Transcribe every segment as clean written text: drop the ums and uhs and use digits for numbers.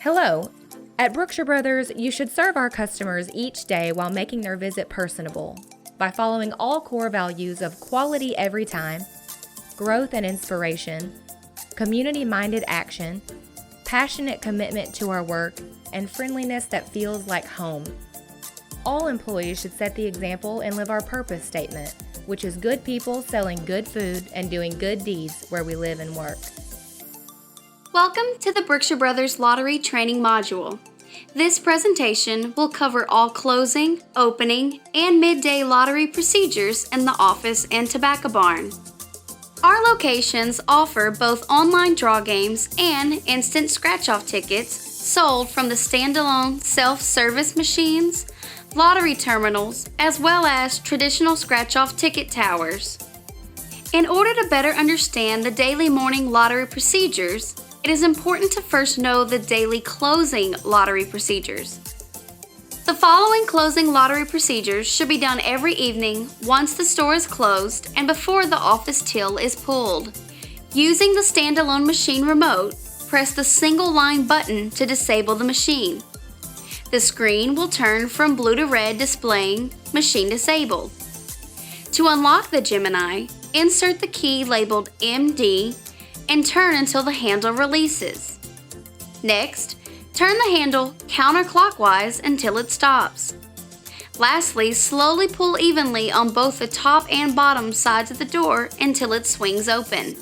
Hello. At Brookshire Brothers, you should serve our customers each day while making their visit personable by following all core values of quality every time, growth and inspiration, community-minded action, passionate commitment to our work, and friendliness that feels like home. All employees should set the example and live our purpose statement, which is good people selling good food and doing good deeds where we live and work. Welcome to the Brookshire Brothers Lottery Training Module. This presentation will cover all closing, opening, and midday lottery procedures in the office and tobacco barn. Our locations offer both online draw games and instant scratch-off tickets sold from the standalone self-service machines, lottery terminals, as well as traditional scratch-off ticket towers. In order to better understand the daily morning lottery procedures, it is important to first know the daily closing lottery procedures. The following closing lottery procedures should be done every evening once the store is closed and before the office till is pulled. Using the standalone machine remote, press the single line button to disable the machine. The screen will turn from blue to red displaying Machine Disabled. To unlock the Gemini, insert the key labeled MD and turn until the handle releases. Next, turn the handle counterclockwise until it stops. Lastly, slowly pull evenly on both the top and bottom sides of the door until it swings open.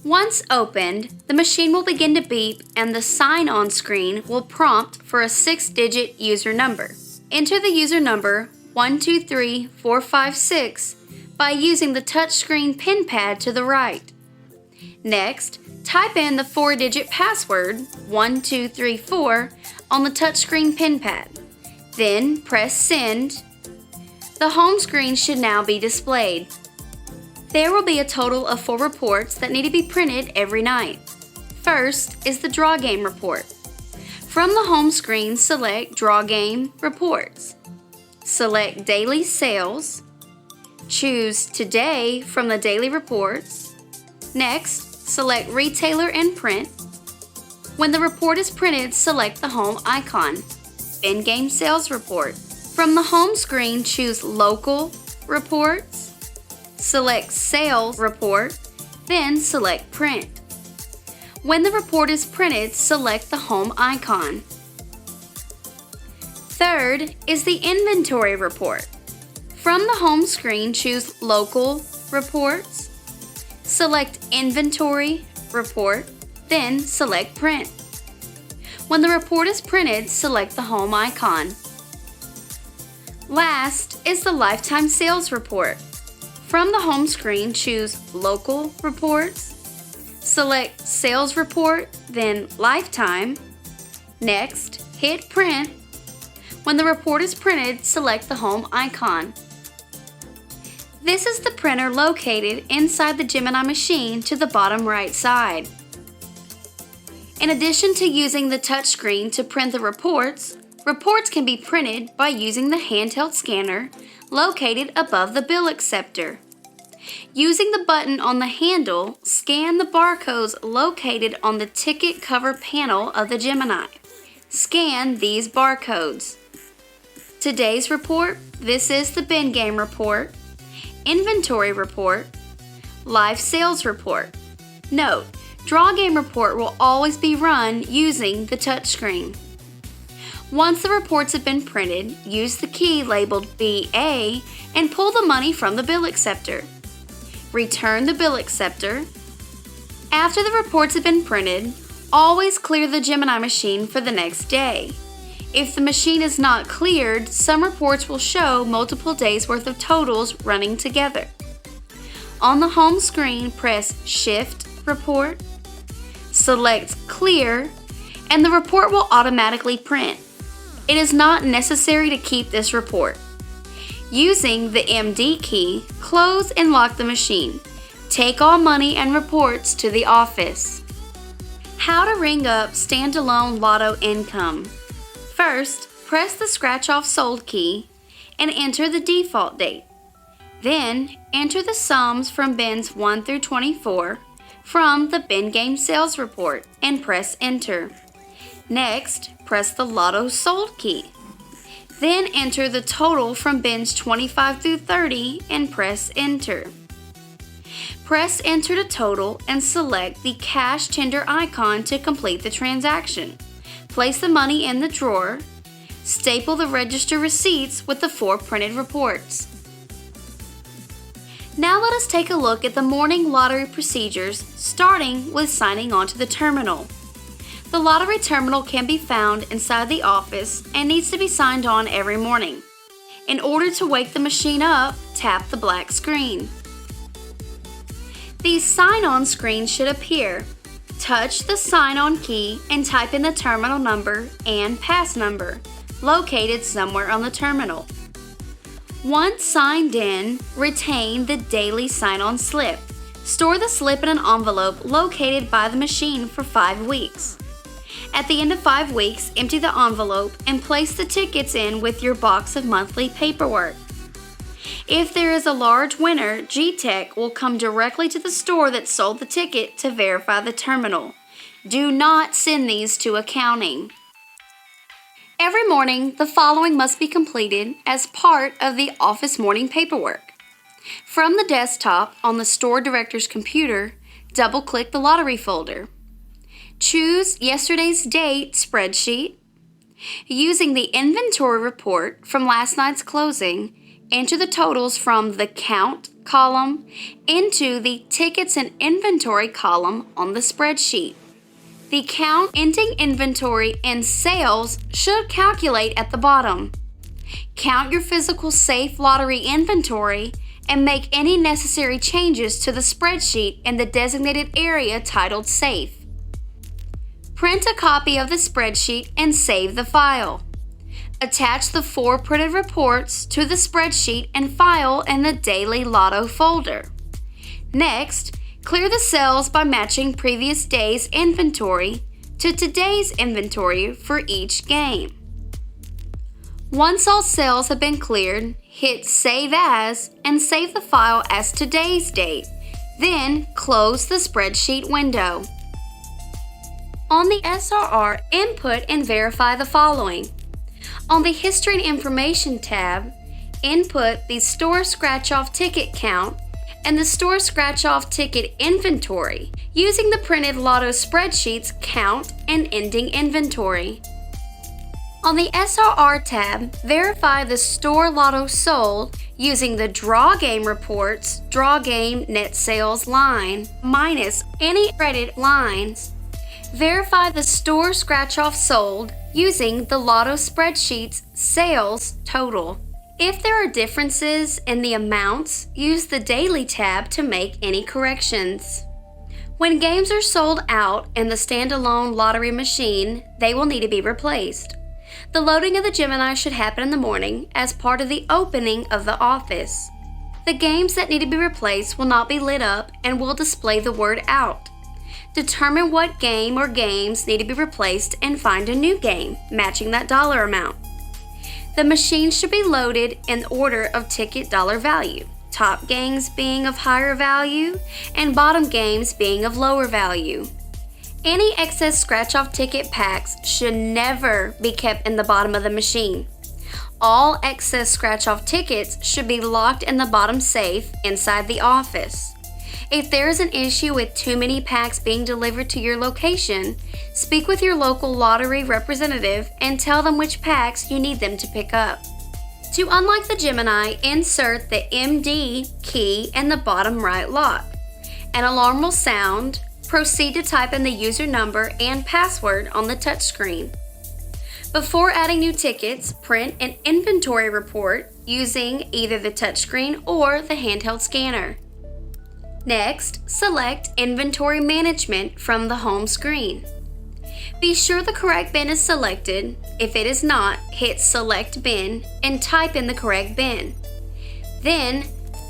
Once opened, the machine will begin to beep and the sign-on screen will prompt for a 6-digit user number. Enter the user number 123456 by using the touchscreen pin pad to the right. Next, type in the 4-digit password 1234 on the touchscreen pin pad. Then press Send. The home screen should now be displayed. There will be a total of 4 reports that need to be printed every night. First is the Draw Game report. From the home screen, select Draw Game Reports. Select Daily Sales. Choose Today from the Daily Reports. Next, select Retailer and Print. When the report is printed, select the home icon. Bin Game Sales Report. From the home screen, choose Local Reports. Select Sales Report, then select Print. When the report is printed, select the home icon. Third is the Inventory Report. From the home screen, choose Local Reports. Select Inventory Report, then select Print. When the report is printed, select the home icon. Last is the Lifetime Sales Report. From the home screen, choose Local Reports. Select Sales Report, then Lifetime. Next, hit Print. When the report is printed, select the home icon. This is the printer located inside the Gemini machine to the bottom right side. In addition to using the touchscreen to print the reports, reports can be printed by using the handheld scanner located above the bill acceptor. Using the button on the handle, scan the barcodes located on the ticket cover panel of the Gemini. Scan these barcodes. Today's report, this is the Bin Game report. Inventory Report, Live Sales Report. Note, Draw Game Report will always be run using the touchscreen. Once the reports have been printed, use the key labeled BA and pull the money from the bill acceptor. Return the bill acceptor. After the reports have been printed, always clear the Gemini machine for the next day. If the machine is not cleared, some reports will show multiple days' worth of totals running together. On the home screen, press Shift Report, select Clear, and the report will automatically print. It is not necessary to keep this report. Using the MD key, close and lock the machine. Take all money and reports to the office. How to ring up standalone lotto income. First, press the scratch-off sold key and enter the default date. Then, enter the sums from bins 1 through 24 from the Bin Game Sales Report and press Enter. Next, press the Lotto Sold key. Then enter the total from bins 25 through 30 and press Enter. Press Enter to total and select the Cash Tender icon to complete the transaction. Place the money in the drawer. Staple the register receipts with the 4 printed reports. Now let us take a look at the morning lottery procedures, starting with signing on to the terminal. The lottery terminal can be found inside the office and needs to be signed on every morning. In order to wake the machine up, tap the black screen. The sign-on screen should appear. Touch the sign-on key and type in the terminal number and pass number, located somewhere on the terminal. Once signed in, retain the daily sign-on slip. Store the slip in an envelope located by the machine for 5 weeks. At the end of 5 weeks, empty the envelope and place the tickets in with your box of monthly paperwork. If there is a large winner, G-Tech will come directly to the store that sold the ticket to verify the terminal. Do not send these to accounting. Every morning, the following must be completed as part of the office morning paperwork. From the desktop on the store director's computer, double-click the lottery folder. Choose yesterday's date spreadsheet. Using the inventory report from last night's closing, enter the totals from the Count column into the Tickets and Inventory column on the spreadsheet. The count, ending inventory, and sales should calculate at the bottom. Count your physical safe lottery inventory and make any necessary changes to the spreadsheet in the designated area titled Safe. Print a copy of the spreadsheet and save the file. Attach the 4 printed reports to the spreadsheet and file in the Daily Lotto folder. Next, clear the cells by matching previous day's inventory to today's inventory for each game. Once all cells have been cleared, hit Save As and save the file as today's date. Then close the spreadsheet window. On the SRR, input and verify the following. On the History and Information tab, input the store scratch-off ticket count and the store scratch-off ticket inventory using the printed Lotto spreadsheet's count and ending inventory. On the SRR tab, verify the store Lotto sold using the Draw Game Reports Draw Game Net Sales line minus any credit lines. Verify the store scratch-off sold using the Lotto spreadsheet's sales total. If there are differences in the amounts, use the Daily tab to make any corrections. When games are sold out in the standalone lottery machine, they will need to be replaced. The loading of the Gemini should happen in the morning as part of the opening of the office. The games that need to be replaced will not be lit up and will display the word out. Determine what game or games need to be replaced and find a new game matching that dollar amount. The machine should be loaded in order of ticket dollar value, top games being of higher value and bottom games being of lower value. Any excess scratch-off ticket packs should never be kept in the bottom of the machine. All excess scratch-off tickets should be locked in the bottom safe inside the office. If there is an issue with too many packs being delivered to your location, speak with your local lottery representative and tell them which packs you need them to pick up. To unlock the Gemini, insert the MD key in the bottom right lock. An alarm will sound. Proceed to type in the user number and password on the touchscreen. Before adding new tickets, print an inventory report using either the touchscreen or the handheld scanner. Next, select Inventory Management from the home screen. Be sure the correct bin is selected. If it is not, hit Select Bin and type in the correct bin. Then,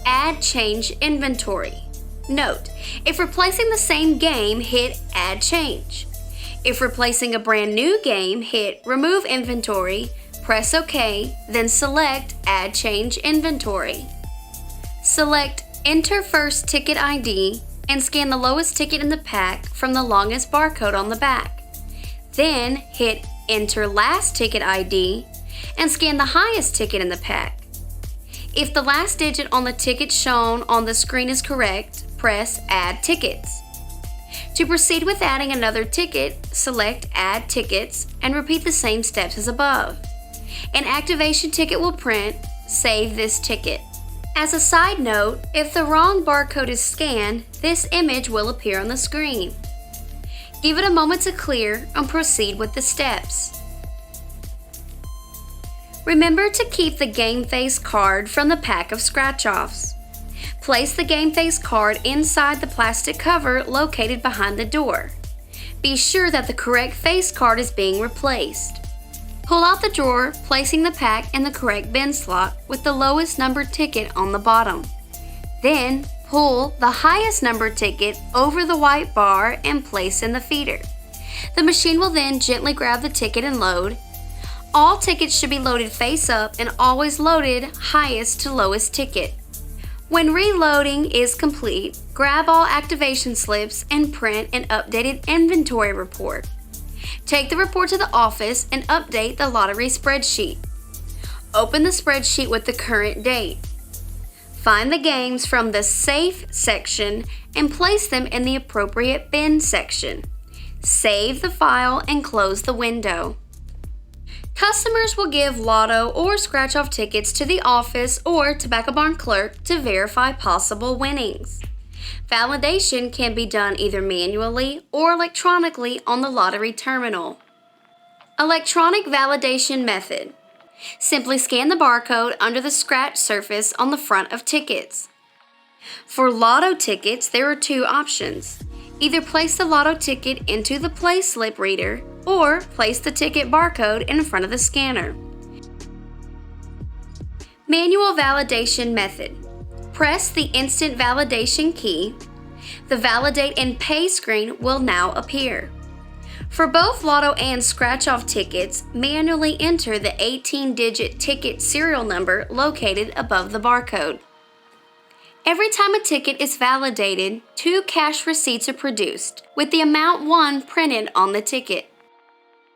Add Change Inventory. Note, if replacing the same game, hit Add Change. If replacing a brand new game, hit Remove Inventory, press OK, then select Add Change Inventory. Select Enter First Ticket ID and scan the lowest ticket in the pack from the longest barcode on the back. Then hit Enter Last Ticket ID and scan the highest ticket in the pack. If the last digit on the ticket shown on the screen is correct, press Add Tickets. To proceed with adding another ticket, select Add Tickets and repeat the same steps as above. An activation ticket will print. Save this ticket. As a side note, if the wrong barcode is scanned, this image will appear on the screen. Give it a moment to clear and proceed with the steps. Remember to keep the game face card from the pack of scratch-offs. Place the game face card inside the plastic cover located behind the door. Be sure that the correct face card is being replaced. Pull out the drawer, placing the pack in the correct bin slot with the lowest numbered ticket on the bottom. Then, pull the highest numbered ticket over the white bar and place in the feeder. The machine will then gently grab the ticket and load. All tickets should be loaded face up and always loaded highest to lowest ticket. When reloading is complete, grab all activation slips and print an updated inventory report. Take the report to the office and update the lottery spreadsheet. Open the spreadsheet with the current date. Find the games from the Safe section and place them in the appropriate bin section. Save the file and close the window. Customers will give lotto or scratch-off tickets to the office or tobacco barn clerk to verify possible winnings. Validation can be done either manually or electronically on the lottery terminal. Electronic validation method. Simply scan the barcode under the scratch surface on the front of tickets. For lotto tickets, there are two options. Either place the lotto ticket into the play slip reader or place the ticket barcode in front of the scanner. Manual validation method. Press the instant validation key. The Validate and Pay screen will now appear. For both lotto and scratch-off tickets, manually enter the 18-digit ticket serial number located above the barcode. Every time a ticket is validated, 2 cash receipts are produced, with the amount won printed on the ticket.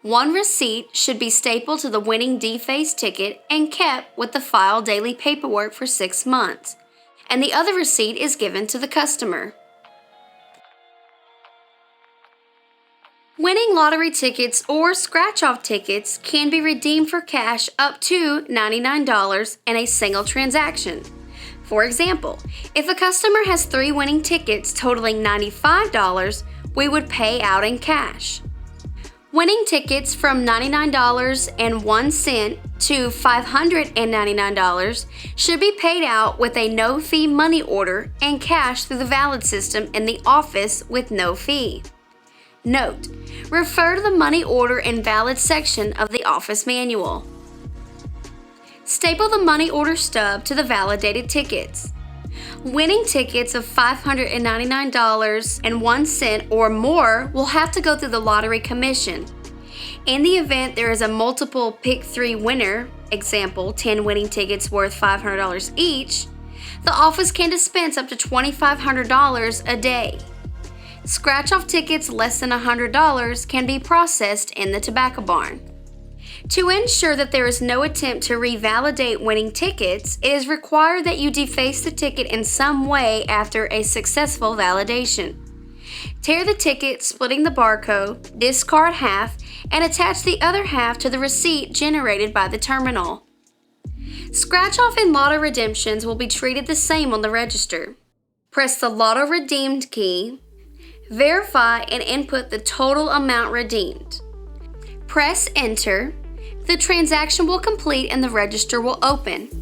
One receipt should be stapled to the winning D-face ticket and kept with the file daily paperwork for 6 months, and the other receipt is given to the customer. Winning lottery tickets or scratch-off tickets can be redeemed for cash up to $99 in a single transaction. For example, if a customer has 3 winning tickets totaling $95, we would pay out in cash. Winning tickets from $99.01 to $599 should be paid out with a no-fee money order and cash through the Valid system in the office with no fee. Note: refer to the Money Order and Valid section of the office manual. Staple the money order stub to the validated tickets. Winning tickets of $599.01 or more will have to go through the Lottery Commission. In the event there is a multiple pick 3 winner, example 10 winning tickets worth $500 each, the office can dispense up to $2,500 a day. Scratch-off tickets less than $100 can be processed in the tobacco barn. To ensure that there is no attempt to revalidate winning tickets, it is required that you deface the ticket in some way after a successful validation. Tear the ticket, splitting the barcode, discard half, and attach the other half to the receipt generated by the terminal. Scratch-off and lotto redemptions will be treated the same on the register. Press the Lotto Redeemed key, verify and input the total amount redeemed. Press Enter. The transaction will complete and the register will open.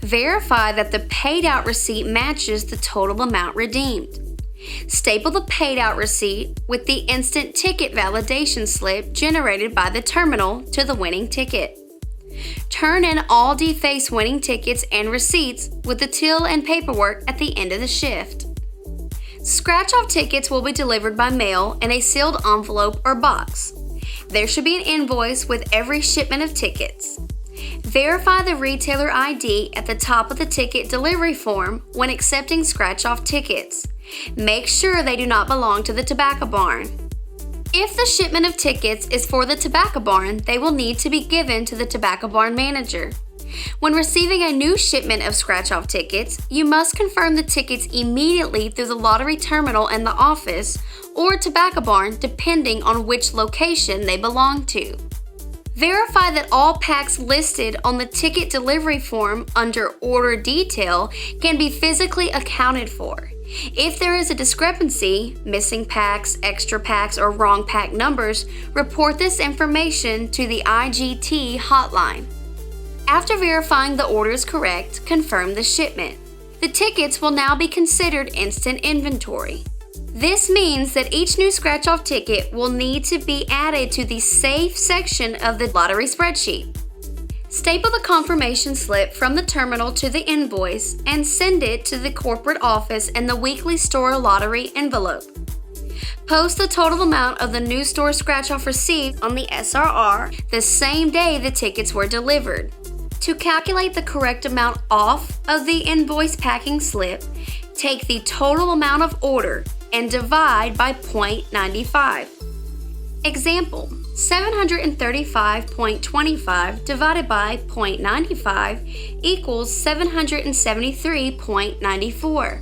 Verify that the paid out receipt matches the total amount redeemed. Staple the paid out receipt with the instant ticket validation slip generated by the terminal to the winning ticket. Turn in all defaced winning tickets and receipts with the till and paperwork at the end of the shift. Scratch-off tickets will be delivered by mail in a sealed envelope or box. There should be an invoice with every shipment of tickets. Verify the retailer ID at the top of the ticket delivery form when accepting scratch-off tickets. Make sure they do not belong to the tobacco barn. If the shipment of tickets is for the tobacco barn, they will need to be given to the tobacco barn manager. When receiving a new shipment of scratch-off tickets, you must confirm the tickets immediately through the lottery terminal in the office or tobacco barn, depending on which location they belong to. Verify that all packs listed on the ticket delivery form under Order Detail can be physically accounted for. If there is a discrepancy, missing packs, extra packs, or wrong pack numbers, report this information to the IGT hotline. After verifying the order is correct, confirm the shipment. The tickets will now be considered instant inventory. This means that each new scratch-off ticket will need to be added to the Safe section of the lottery spreadsheet. Staple the confirmation slip from the terminal to the invoice and send it to the corporate office in the weekly store lottery envelope. Post the total amount of the new store scratch-off received on the SRR the same day the tickets were delivered. To calculate the correct amount off of the invoice packing slip, take the total amount of order and divide by 0.95. Example, 735.25 divided by 0.95 equals 773.94.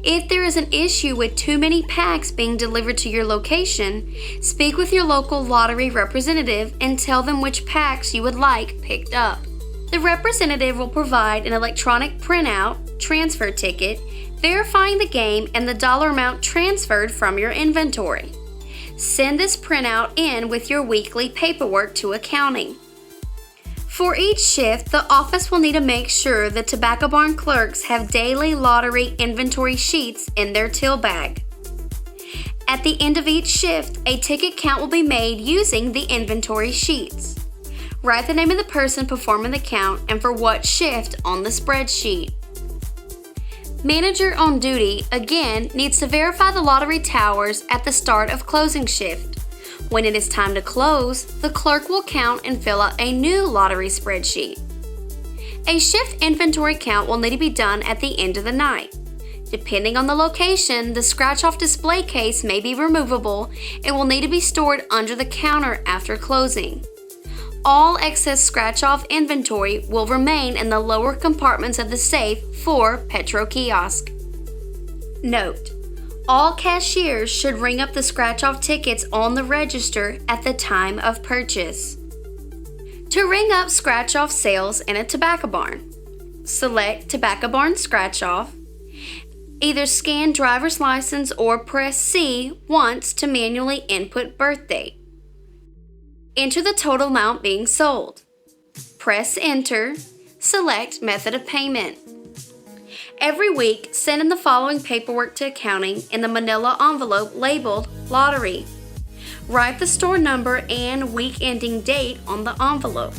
If there is an issue with too many packs being delivered to your location, speak with your local lottery representative and tell them which packs you would like picked up. The representative will provide an electronic printout, transfer ticket, verifying the game and the dollar amount transferred from your inventory. Send this printout in with your weekly paperwork to accounting. For each shift, the office will need to make sure the tobacco barn clerks have daily lottery inventory sheets in their till bag. At the end of each shift, a ticket count will be made using the inventory sheets. Write the name of the person performing the count and for what shift on the spreadsheet. Manager on duty, again, needs to verify the lottery towers at the start of closing shift. When it is time to close, the clerk will count and fill out a new lottery spreadsheet. A shift inventory count will need to be done at the end of the night. Depending on the location, the scratch-off display case may be removable and will need to be stored under the counter after closing. All excess scratch-off inventory will remain in the lower compartments of the safe for Petro Kiosk. Note: all cashiers should ring up the scratch-off tickets on the register at the time of purchase. To ring up scratch-off sales in a tobacco barn, select Tobacco Barn Scratch-Off. Either scan driver's license or press C once to manually input birth date. Enter the total amount being sold. Press Enter. Select Method of Payment. Every week, send in the following paperwork to accounting in the manila envelope labeled Lottery. Write the store number and week ending date on the envelope.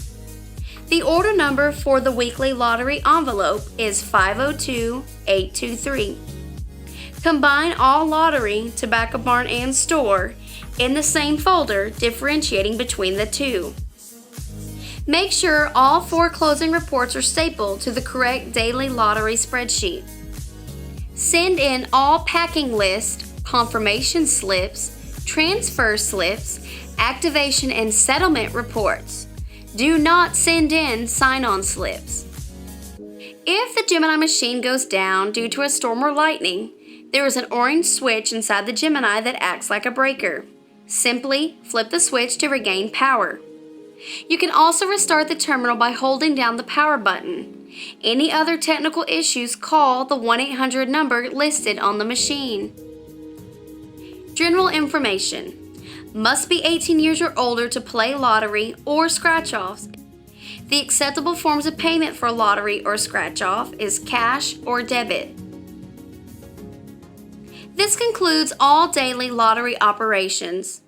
The order number for the weekly lottery envelope is 502823. Combine all lottery, tobacco barn, and store in the same folder, differentiating between the two. Make sure all 4 closing reports are stapled to the correct daily lottery spreadsheet. Send in all packing list, confirmation slips, transfer slips, activation and settlement reports. Do not send in sign-on slips. If the Gemini machine goes down due to a storm or lightning, there is an orange switch inside the Gemini that acts like a breaker. Simply flip the switch to regain power. You can also restart the terminal by holding down the power button. Any other technical issues, call the 1-800 number listed on the machine. General information. Must be 18 years or older to play lottery or scratch-offs. The acceptable forms of payment for lottery or scratch-off is cash or debit. This concludes all daily lottery operations.